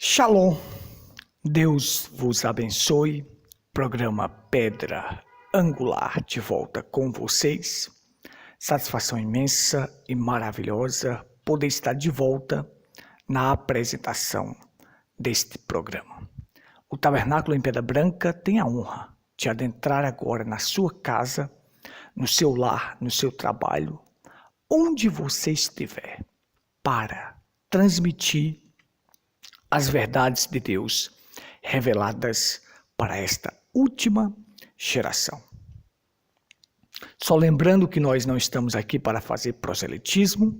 Shalom, Deus vos abençoe. Programa Pedra Angular de volta com vocês. Satisfação imensa e maravilhosa poder estar de volta na apresentação deste programa. O Tabernáculo em Pedra Branca tem a honra de adentrar agora na sua casa, no seu lar, no seu trabalho, onde você estiver, para transmitir as verdades de Deus reveladas para esta última geração. Só lembrando que nós não estamos aqui para fazer proselitismo,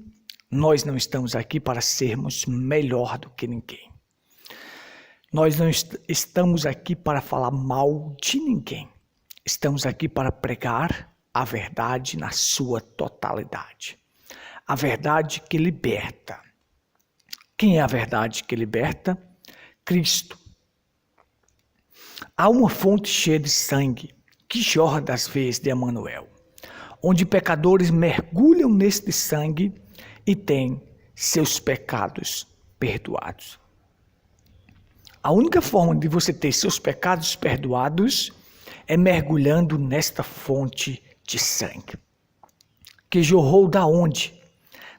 nós não estamos aqui para sermos melhor do que ninguém. Nós não estamos aqui para falar mal de ninguém. Estamos aqui para pregar a verdade na sua totalidade. A verdade que liberta. Quem é a verdade que liberta? Cristo. Há uma fonte cheia de sangue que jorra das veias de Emanuel, onde pecadores mergulham neste sangue e têm seus pecados perdoados. A única forma de você ter seus pecados perdoados é mergulhando nesta fonte de sangue, que jorrou da onde?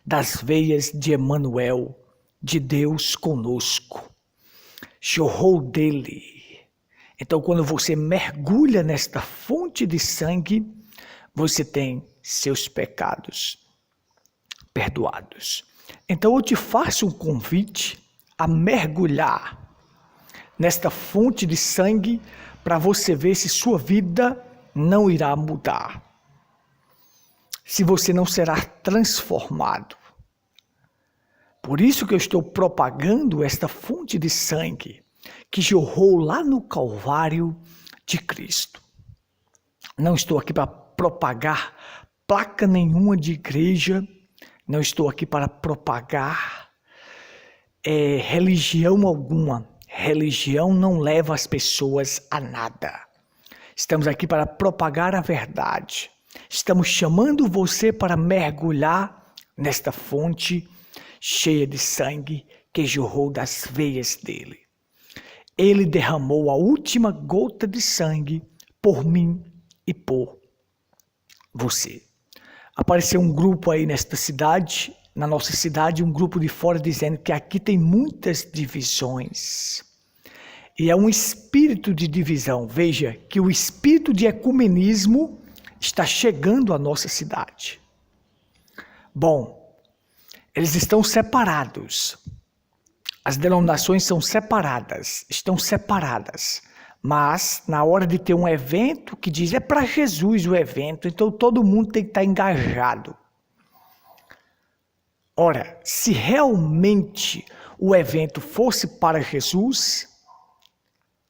Das veias de Emanuel, de Deus conosco, jorrou dele. Então, quando você mergulha nesta fonte de sangue, você tem seus pecados perdoados. Então, eu te faço um convite a mergulhar nesta fonte de sangue para você ver se sua vida não irá mudar, se você não será transformado. Por isso que eu estou propagando esta fonte de sangue que jorrou lá no Calvário de Cristo. Não estou aqui para propagar placa nenhuma de igreja, não estou aqui para propagar religião alguma. Religião não leva as pessoas a nada. Estamos aqui para propagar a verdade. Estamos chamando você para mergulhar nesta fonte cheia de sangue que jorrou das veias dele. Ele derramou a última gota de sangue por mim e por você. Apareceu um grupo aí nesta cidade, na nossa cidade, um grupo de fora dizendo que aqui tem muitas divisões. E é um espírito de divisão. Veja que o espírito de ecumenismo está chegando à nossa cidade. Bom, eles estão separados. As denominações são separadas, estão separadas. Mas na hora de ter um evento que diz é para Jesus o evento, então todo mundo tem que estar engajado. Ora, se realmente o evento fosse para Jesus,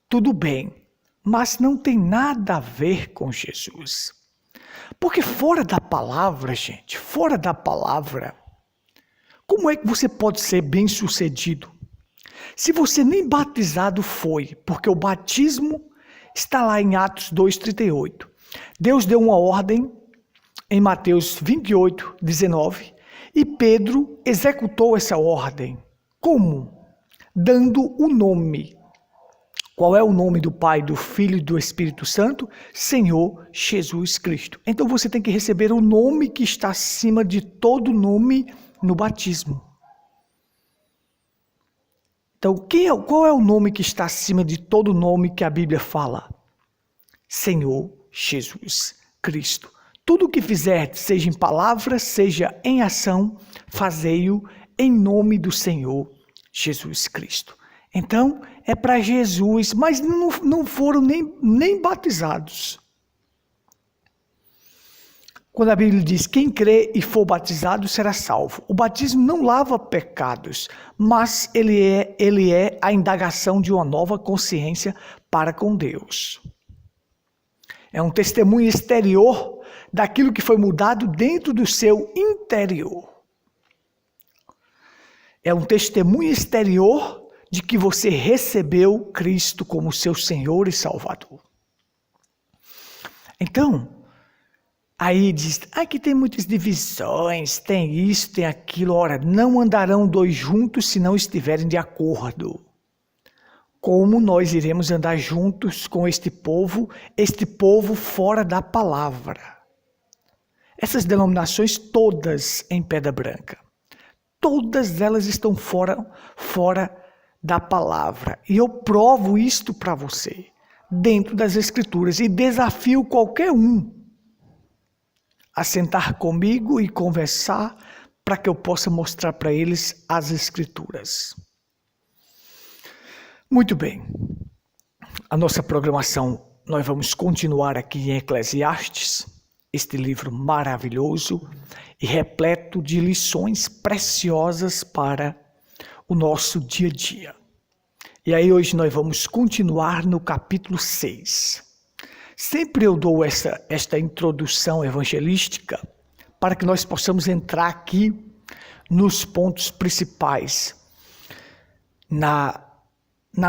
tudo bem, mas não tem nada a ver com Jesus. Porque fora da palavra, gente, fora da palavra, como é que você pode ser bem-sucedido? Se você nem batizado foi, porque o batismo está lá em Atos 2,38. Deus deu uma ordem em Mateus 28, 19, e Pedro executou essa ordem. Como? Dando o nome. Qual é o nome do Pai, do Filho e do Espírito Santo? Senhor Jesus Cristo. Então você tem que receber o nome que está acima de todo nome no batismo. Então, qual é o nome que está acima de todo nome que a Bíblia fala? Senhor Jesus Cristo. Tudo o que fizer, seja em palavra, seja em ação, fazei-o em nome do Senhor Jesus Cristo. Então, é para Jesus, mas não foram nem batizados. Quando a Bíblia diz, quem crê e for batizado será salvo. O batismo não lava pecados, mas ele é a indagação de uma nova consciência para com Deus. É um testemunho exterior daquilo que foi mudado dentro do seu interior. É um testemunho exterior de que você recebeu Cristo como seu Senhor e Salvador. Então, aí diz, que tem muitas divisões, tem isso, tem aquilo. Ora, não andarão dois juntos se não estiverem de acordo. como nós iremos andar juntos com este povo fora da palavra. Essas denominações todas em Pedra Branca, todas elas estão fora da palavra. E eu provo isto para você, dentro das Escrituras, e desafio qualquer um a sentar comigo e conversar para que eu possa mostrar para eles as Escrituras. Muito bem, a nossa programação, nós vamos continuar aqui em Eclesiastes, este livro maravilhoso e repleto de lições preciosas para o nosso dia a dia. E aí hoje nós vamos continuar no capítulo 6. Sempre eu dou esta introdução evangelística para que nós possamos entrar aqui nos pontos principais na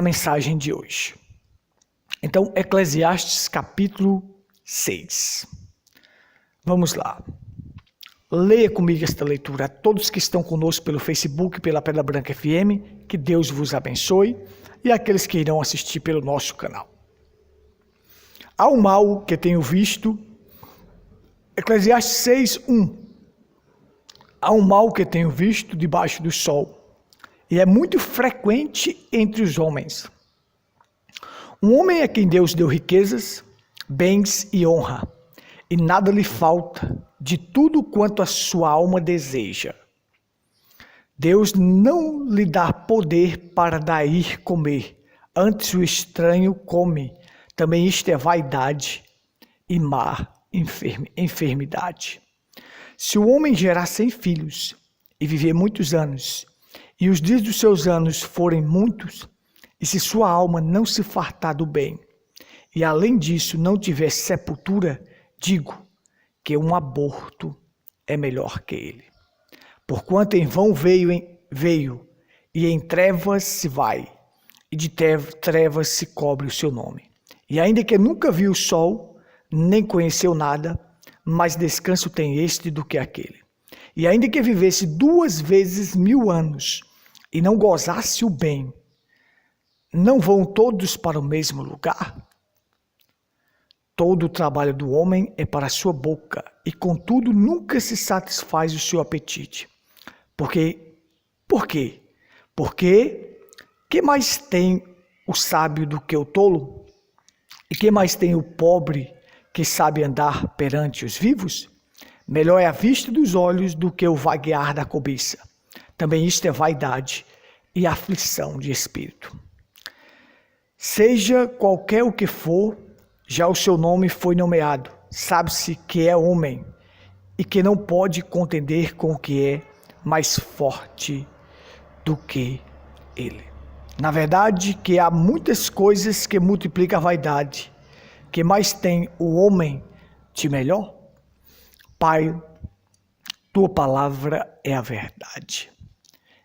mensagem de hoje. Então, Eclesiastes capítulo 6. Vamos lá. Leia comigo esta leitura. Todos que estão conosco pelo Facebook, pela Pedra Branca FM, que Deus vos abençoe, e aqueles que irão assistir pelo nosso canal. Há um mal que tenho visto, Eclesiastes 6, 1. Há um mal que tenho visto debaixo do sol, e é muito frequente entre os homens. Um homem a quem Deus deu riquezas, bens e honra, e nada lhe falta de tudo quanto a sua alma deseja. Deus não lhe dá poder para daí comer, antes o estranho come. Também isto é vaidade e má enfermidade. Se o homem gerar 100 filhos e viver muitos anos, e os dias dos seus anos forem muitos, e se sua alma não se fartar do bem, e além disso não tiver sepultura, digo que um aborto é melhor que ele. Porquanto em vão veio, e em trevas se vai, e de trevas se cobre o seu nome. E ainda que nunca viu o sol, nem conheceu nada, mais descanso tem este do que aquele. E ainda que vivesse 2 vezes 1000 anos, e não gozasse o bem, não vão todos para o mesmo lugar? Todo o trabalho do homem é para a sua boca, e contudo nunca se satisfaz o seu apetite. Por quê? Porque que mais tem o sábio do que o tolo? E que mais tem o pobre que sabe andar perante os vivos? Melhor é a vista dos olhos do que o vaguear da cobiça. Também isto é vaidade e aflição de espírito. Seja qualquer o que for, já o seu nome foi nomeado. Sabe-se que é homem e que não pode contender com o que é mais forte do que ele. Na verdade, que há muitas coisas que multiplicam a vaidade. Que mais tem o homem de melhor? Pai, tua palavra é a verdade.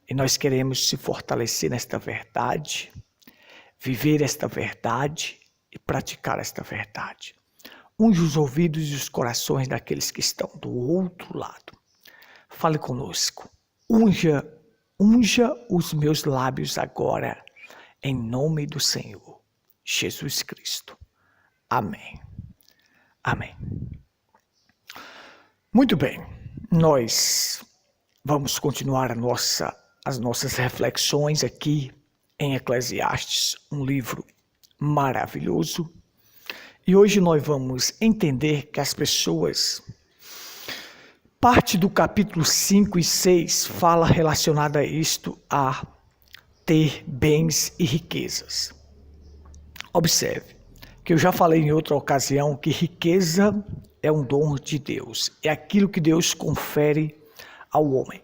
E nós queremos se fortalecer nesta verdade, viver esta verdade e praticar esta verdade. Unge os ouvidos e os corações daqueles que estão do outro lado. Fale conosco. Unja os meus lábios agora, em nome do Senhor Jesus Cristo. Amém. Amém. Muito bem, nós vamos continuar as nossas reflexões aqui em Eclesiastes, um livro maravilhoso. E hoje nós vamos entender que as pessoas... Parte do capítulo 5 e 6 fala relacionada a isto, a ter bens e riquezas. Observe que eu já falei em outra ocasião que riqueza é um dom de Deus. É aquilo que Deus confere ao homem.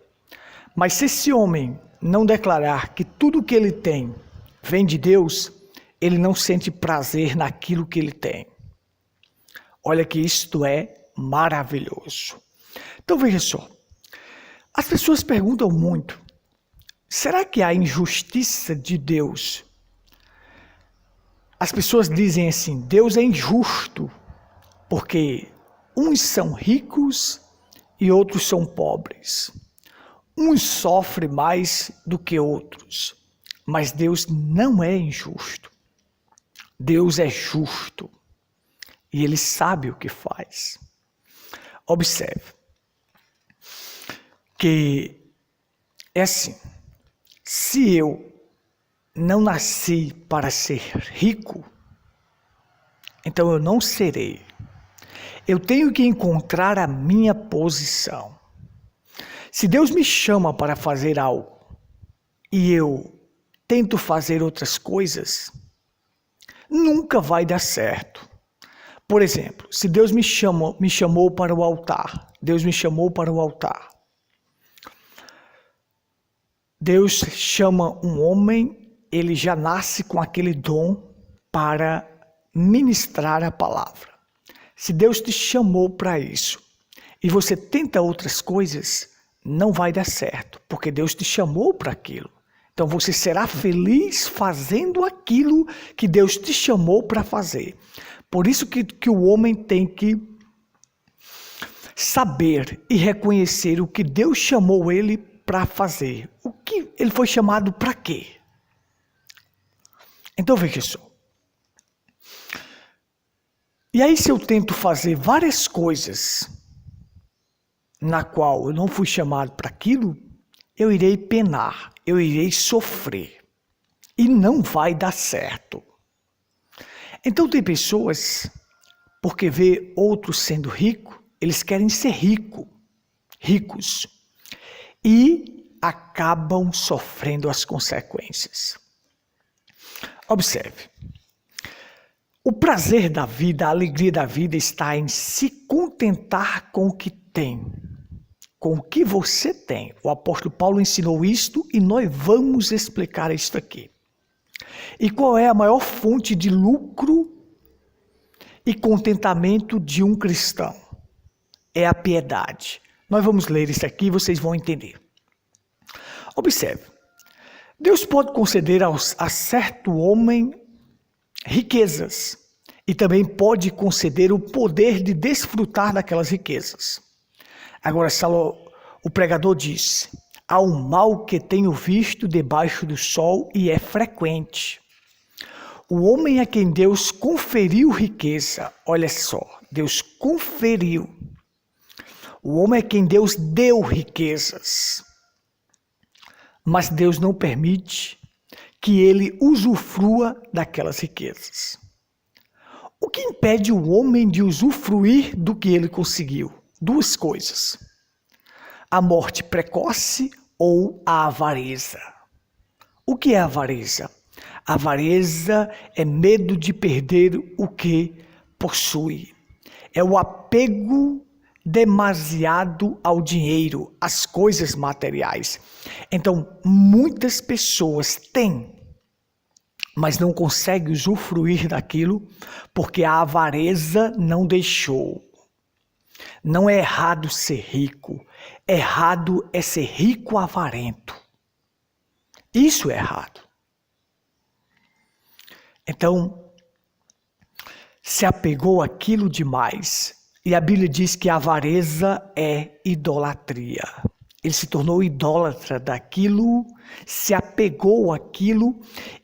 Mas se esse homem não declarar que tudo que ele tem vem de Deus, ele não sente prazer naquilo que ele tem. Olha que isto é maravilhoso. Então veja só, as pessoas perguntam muito, será que há injustiça de Deus? As pessoas dizem assim, Deus é injusto, porque uns são ricos e outros são pobres. Uns sofrem mais do que outros, Mas Deus não é injusto. Deus é justo. E Ele sabe o que faz. Observe que é assim. Se eu não nasci para ser rico, então eu não serei. Eu tenho que encontrar a minha posição. Se Deus me chama para fazer algo e eu tento fazer outras coisas, nunca vai dar certo. Por exemplo, se Deus me chamou para o altar, Deus me chamou para o altar. Deus chama um homem, ele já nasce com aquele dom para ministrar a palavra. Se Deus te chamou para isso e você tenta outras coisas, não vai dar certo, porque Deus te chamou para aquilo. Então você será feliz fazendo aquilo que Deus te chamou para fazer. Por isso que o homem tem que saber e reconhecer o que Deus chamou ele para fazer. O que ele foi chamado para quê? Então veja só. E aí se eu tento fazer várias coisas na qual eu não fui chamado para aquilo, eu irei penar, eu irei sofrer e não vai dar certo. Então tem pessoas, porque vê outros sendo ricos, eles querem ser ricos e acabam sofrendo as consequências. Observe. O prazer da vida, a alegria da vida está em se contentar com o que tem, com o que você tem. O apóstolo Paulo ensinou isto e nós vamos explicar isto aqui. E qual é a maior fonte de lucro e contentamento de um cristão? É a piedade. Nós vamos ler isso aqui e vocês vão entender. Observe. Deus pode conceder a certo homem riquezas e também pode conceder o poder de desfrutar daquelas riquezas. Agora, o pregador disse: há um mal que tenho visto debaixo do sol e é frequente. O homem a quem Deus conferiu riqueza, olha só, Deus conferiu. O homem a quem Deus deu riquezas, mas Deus não permite que ele usufrua daquelas riquezas. O que impede o homem de usufruir do que ele conseguiu? Duas coisas: a morte precoce ou a avareza. O que é avareza? A avareza é medo de perder o que possui. É o apego demasiado ao dinheiro, às coisas materiais. Então, muitas pessoas têm, mas não conseguem usufruir daquilo porque a avareza não deixou. Não é errado ser rico, errado é ser rico avarento. Isso é errado. Então, se apegou àquilo demais. E a Bíblia diz que a avareza é idolatria. Ele se tornou idólatra daquilo, se apegou àquilo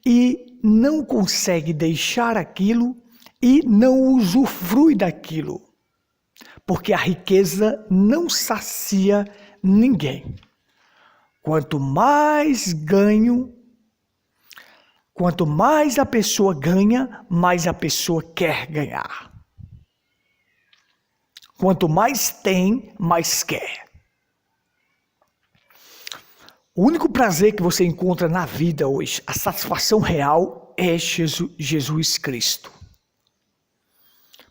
e não consegue deixar aquilo e não usufrui daquilo. Porque a riqueza não sacia ninguém. Quanto mais a pessoa ganha, mais a pessoa quer ganhar. Quanto mais tem, mais quer. O único prazer que você encontra na vida hoje, a satisfação real, é Jesus Cristo.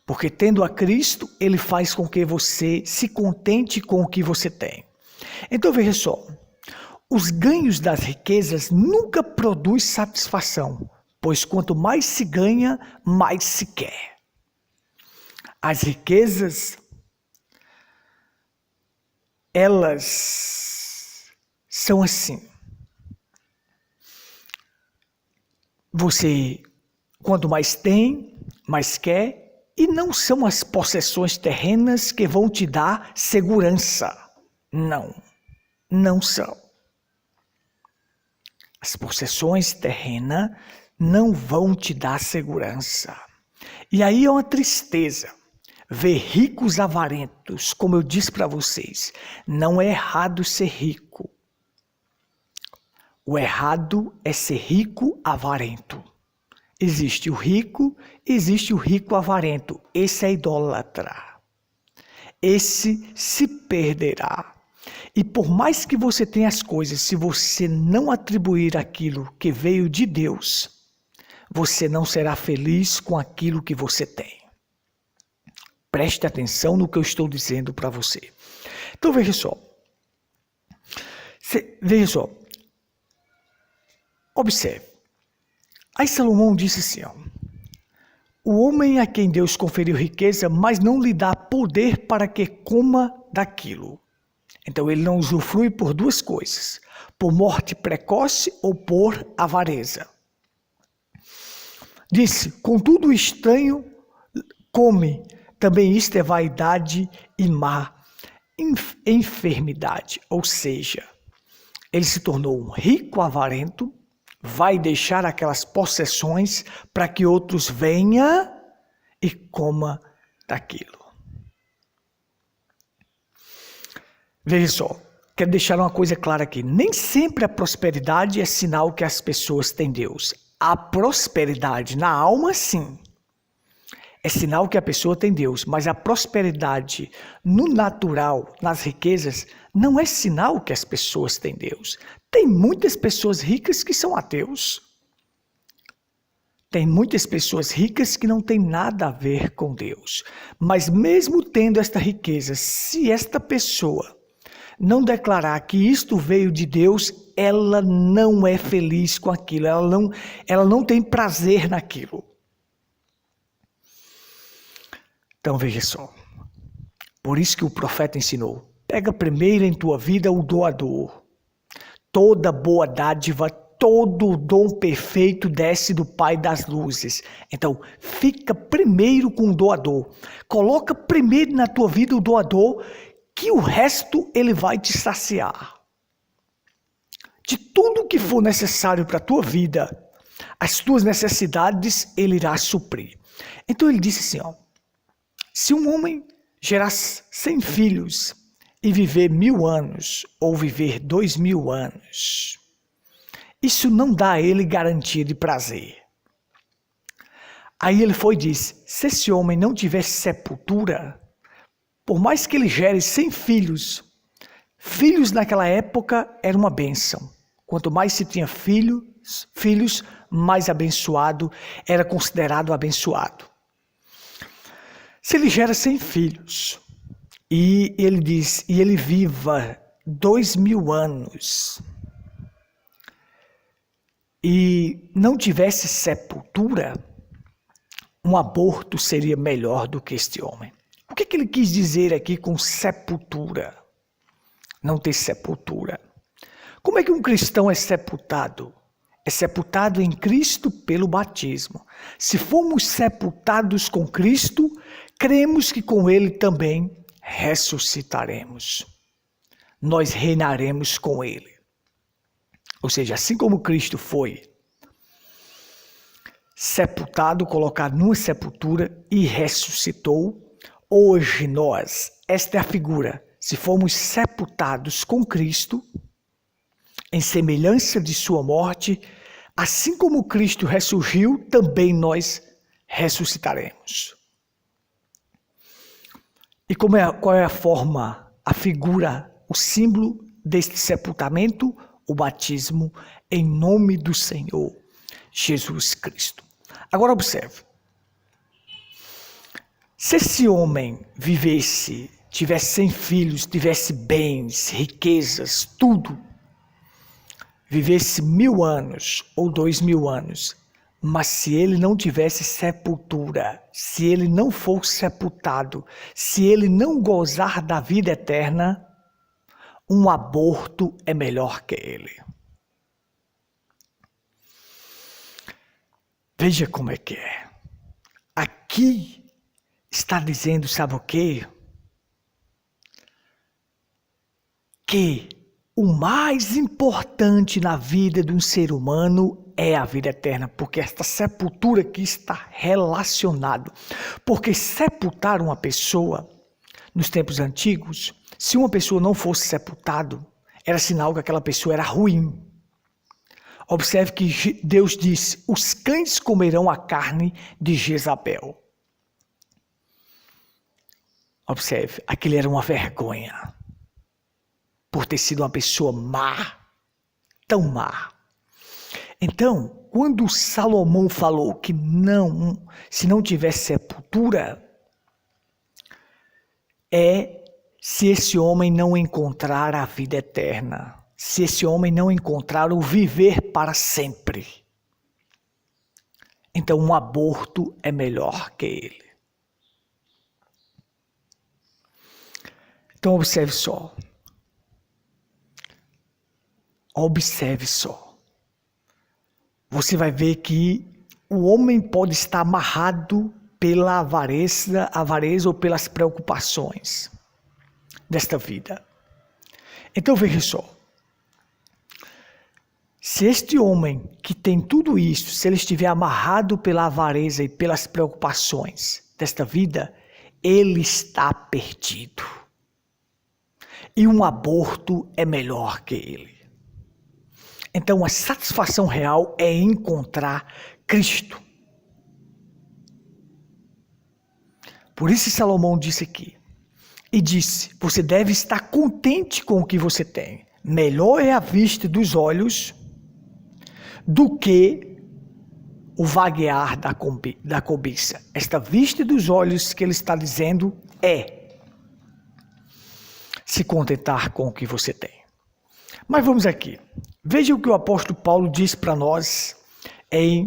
Porque tendo a Cristo, Ele faz com que você se contente com o que você tem. Então veja só, os ganhos das riquezas nunca produzem satisfação, pois quanto mais se ganha, mais se quer. As riquezas, elas são assim. Você, quanto mais tem, mais quer, e não são as possessões terrenas que vão te dar segurança. Não, não são. As possessões terrenas não vão te dar segurança. E aí é uma tristeza ver ricos avarentos, como eu disse para vocês. Não é errado ser rico. O errado é ser rico avarento. Existe o rico avarento. Esse é idólatra. Esse se perderá. E por mais que você tenha as coisas, se você não atribuir aquilo que veio de Deus, você não será feliz com aquilo que você tem. Preste atenção no que eu estou dizendo para você. Então veja só. Observe. Aí Salomão disse assim, ó, o homem a quem Deus conferiu riqueza, mas não lhe dá poder para que coma daquilo. Então ele não usufrui por duas coisas, por morte precoce ou por avareza. Disse, contudo o estranho come, também isto é vaidade e má enfermidade. Ou seja, ele se tornou um rico avarento, vai deixar aquelas possessões para que outros venham e coma daquilo. Veja só, quero deixar uma coisa clara aqui. Nem sempre a prosperidade é sinal que as pessoas têm Deus. A prosperidade na alma, sim, é sinal que a pessoa tem Deus. Mas a prosperidade no natural, nas riquezas, não é sinal que as pessoas têm Deus. Tem muitas pessoas ricas que são ateus. Tem muitas pessoas ricas que não têm nada a ver com Deus. Mas mesmo tendo esta riqueza, se esta pessoa não declarar que isto veio de Deus, ela não é feliz com aquilo, ela não tem prazer naquilo. Então veja só, por isso que o profeta ensinou, pega primeiro em tua vida o doador. Toda boa dádiva, todo dom perfeito desce do Pai das luzes. Então fica primeiro com o doador, coloca primeiro na tua vida o doador, que o resto ele vai te saciar. De tudo que for necessário para a tua vida, as tuas necessidades ele irá suprir. Então ele disse assim, ó, se um homem gerar 100 filhos e viver 1000 anos ou viver 2000 anos, isso não dá a ele garantia de prazer. Aí ele foi e disse, se esse homem não tiver sepultura, por mais que ele gere 100 filhos, filhos naquela época era uma bênção. Quanto mais se tinha filhos, mais abençoado, era considerado abençoado. Se ele gera 100 filhos, e ele diz, e ele viva 2000 anos, e não tivesse sepultura, um aborto seria melhor do que este homem. O que ele quis dizer aqui com sepultura? Não ter sepultura. Como é que um cristão é sepultado? É sepultado em Cristo pelo batismo. Se formos sepultados com Cristo, cremos que com Ele também ressuscitaremos. Nós reinaremos com Ele. Ou seja, assim como Cristo foi sepultado, colocado numa sepultura e ressuscitou, hoje nós, esta é a figura, se formos sepultados com Cristo, em semelhança de sua morte, assim como Cristo ressurgiu, também nós ressuscitaremos. E qual é a forma, a figura, o símbolo deste sepultamento? O batismo em nome do Senhor Jesus Cristo. Agora observe. Se esse homem vivesse, tivesse 100 filhos, tivesse bens, riquezas, tudo, vivesse 1000 anos ou 2000 anos, mas se ele não tivesse sepultura, se ele não for sepultado, se ele não gozar da vida eterna, um aborto é melhor que ele. Veja como é que é. Aqui está dizendo, sabe o quê? Que o mais importante na vida de um ser humano é a vida eterna, porque esta sepultura aqui está relacionado. Porque sepultar uma pessoa, nos tempos antigos, se uma pessoa não fosse sepultado, era sinal que aquela pessoa era ruim. Observe que Deus disse, os cães comerão a carne de Jezabel. Observe, aquele era uma vergonha. Por ter sido uma pessoa má, tão má. Então, quando Salomão falou que não, se não tivesse sepultura, se esse homem não encontrar a vida eterna, se esse homem não encontrar o viver para sempre. Então, um aborto é melhor que ele. Então, observe só. Observe só. Você vai ver que o homem pode estar amarrado pela avareza ou pelas preocupações desta vida. Então veja só. Se este homem que tem tudo isso, se ele estiver amarrado pela avareza e pelas preocupações desta vida, ele está perdido. E um aborto é melhor que ele. Então, a satisfação real é encontrar Cristo. Por isso Salomão disse aqui, e disse, você deve estar contente com o que você tem. Melhor é a vista dos olhos do que o vaguear da cobiça. Esta vista dos olhos que ele está dizendo é se contentar com o que você tem. Mas vamos aqui. Veja o que o apóstolo Paulo diz para nós em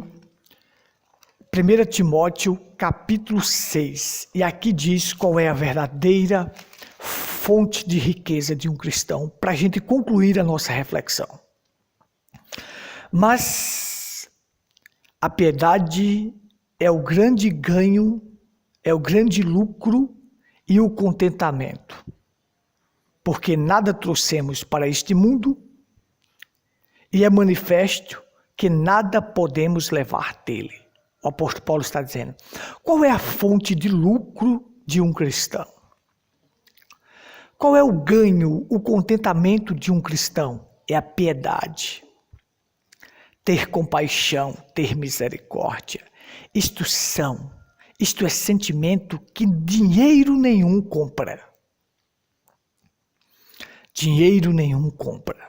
1 Timóteo capítulo 6. E aqui diz qual é a verdadeira fonte de riqueza de um cristão, para a gente concluir a nossa reflexão. Mas a piedade é o grande ganho, é o grande lucro e o contentamento. Porque nada trouxemos para este mundo e é manifesto que nada podemos levar dele. O apóstolo Paulo está dizendo, qual é a fonte de lucro de um cristão? Qual é o ganho, o contentamento de um cristão? É a piedade. Ter compaixão, ter misericórdia. Isto é sentimento que dinheiro nenhum compra. Dinheiro nenhum compra.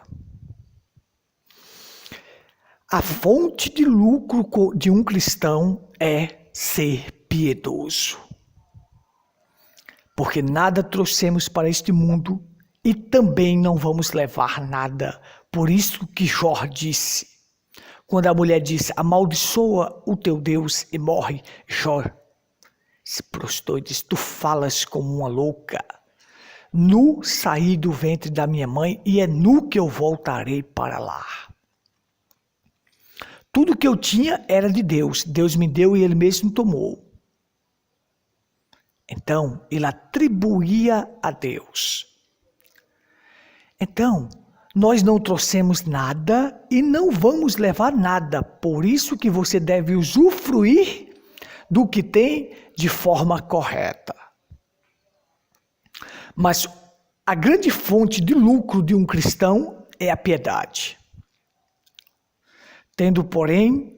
A fonte de lucro de um cristão é ser piedoso. Porque nada trouxemos para este mundo e também não vamos levar nada. Por isso que Jó disse, quando a mulher disse, amaldiçoa o teu Deus e morre, Jó se prostrou e disse, tu falas como uma louca. Nu saí do ventre da minha mãe e é nu que eu voltarei para lá. Tudo que eu tinha era de Deus. Deus me deu e Ele mesmo tomou. Então, ele atribuía a Deus. Então, nós não trouxemos nada e não vamos levar nada. Por isso que você deve usufruir do que tem de forma correta. Mas a grande fonte de lucro de um cristão é a piedade. Tendo, porém,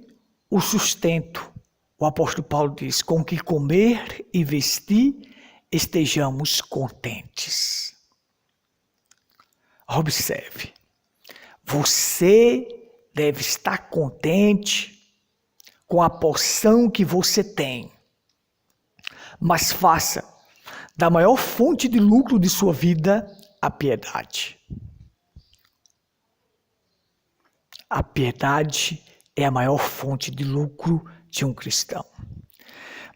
o sustento, o apóstolo Paulo diz, com que comer e vestir estejamos contentes. Observe, você deve estar contente com a porção que você tem, mas faça da maior fonte de lucro de sua vida a piedade. A piedade é a maior fonte de lucro de um cristão.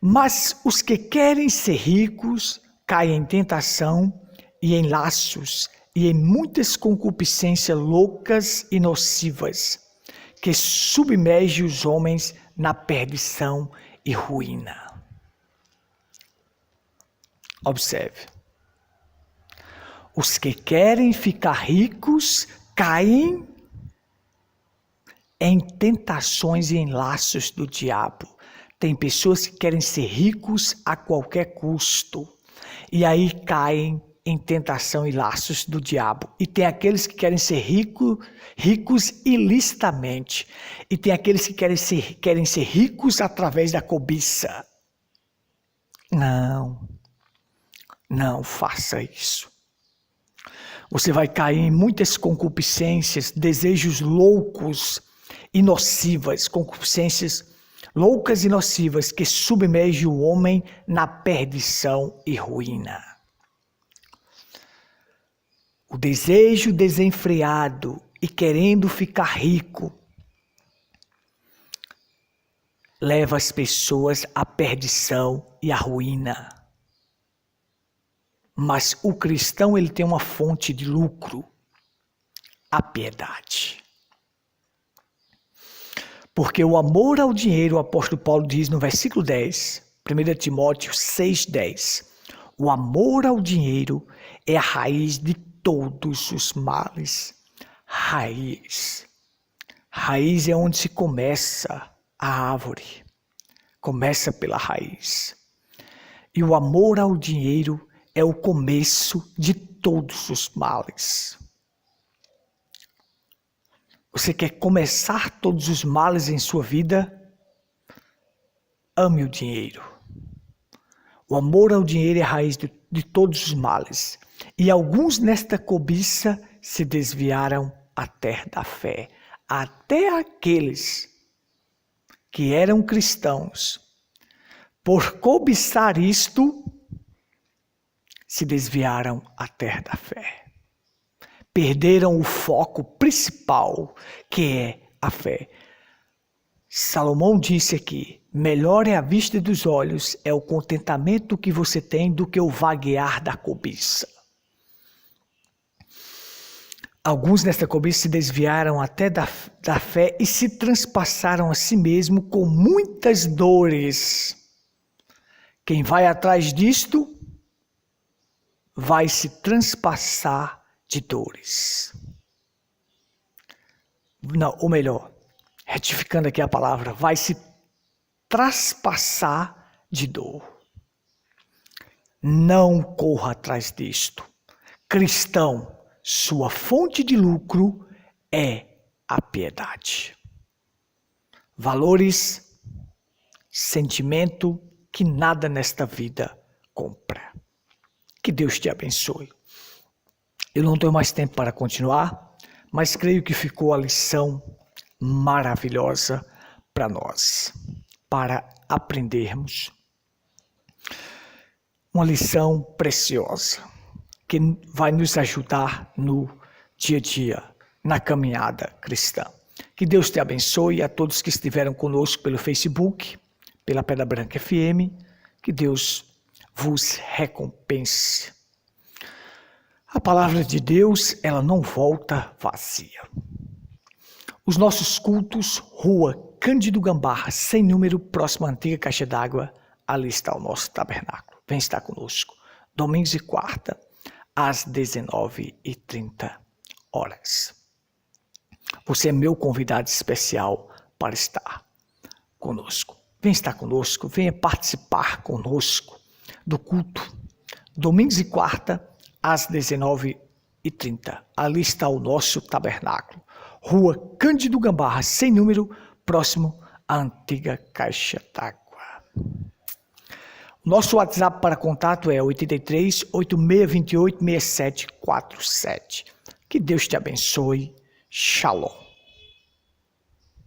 Mas os que querem ser ricos caem em tentação e em laços e em muitas concupiscências loucas e nocivas, que submergem os homens na perdição e ruína. Observe. Os que querem ficar ricos caem em tentações e em laços do diabo. Tem pessoas que querem ser ricos a qualquer custo. E aí caem em tentação e laços do diabo. E tem aqueles que querem ser ricos ilicitamente. E tem aqueles que querem ser ricos através da cobiça. Não faça isso. Você vai cair em muitas concupiscências, desejos loucos e nocivas, concupiscências loucas e nocivas que submergem o homem na perdição e ruína. O desejo desenfreado e querendo ficar rico leva as pessoas à perdição e à ruína. Mas o cristão, ele tem uma fonte de lucro, a piedade. Porque o amor ao dinheiro, o apóstolo Paulo diz no versículo 10, 1 Timóteo 6,10, o amor ao dinheiro é a raiz de todos os males. Raiz é onde se começa a árvore. Começa pela raiz. E o amor ao dinheiro é o começo de todos os males. Você quer começar todos os males em sua vida? Ame o dinheiro. O amor ao dinheiro é a raiz de todos os males. E alguns nesta cobiça se desviaram até da fé. Até aqueles que eram cristãos, por cobiçar isto, se desviaram até da fé. Perderam o foco principal, que é a fé. Salomão disse aqui, melhor é a vista dos olhos, é o contentamento que você tem do que o vaguear da cobiça. Alguns nesta cobiça se desviaram até da fé e se transpassaram a si mesmo com muitas dores. Quem vai atrás disto vai se transpassar de dores. Não, ou melhor, retificando aqui a palavra, vai se traspassar de dor. Não corra atrás disto. Cristão, sua fonte de lucro é a piedade. Valores, sentimento que nada nesta vida compra. Que Deus te abençoe. Eu não tenho mais tempo para continuar, mas creio que ficou a lição maravilhosa para nós, para aprendermos. Uma lição preciosa, que vai nos ajudar no dia a dia, na caminhada cristã. Que Deus te abençoe a todos que estiveram conosco pelo Facebook, pela Pedra Branca FM. Que Deus vos recompense. A palavra de Deus, ela não volta vazia. Os nossos cultos, Rua Cândido Gambarra, sem número, próxima à antiga caixa d'água, ali está o nosso tabernáculo. Vem estar conosco. Domingos e quarta, às 19h30. Você é meu convidado especial para estar conosco. Vem estar conosco, venha participar conosco do culto. Domingos e quarta, às 19h30. Ali está o nosso tabernáculo. Rua Cândido Gambarra, sem número, próximo à antiga caixa d'água. Nosso WhatsApp para contato é 83 8628 6747. Que Deus te abençoe. Shalom.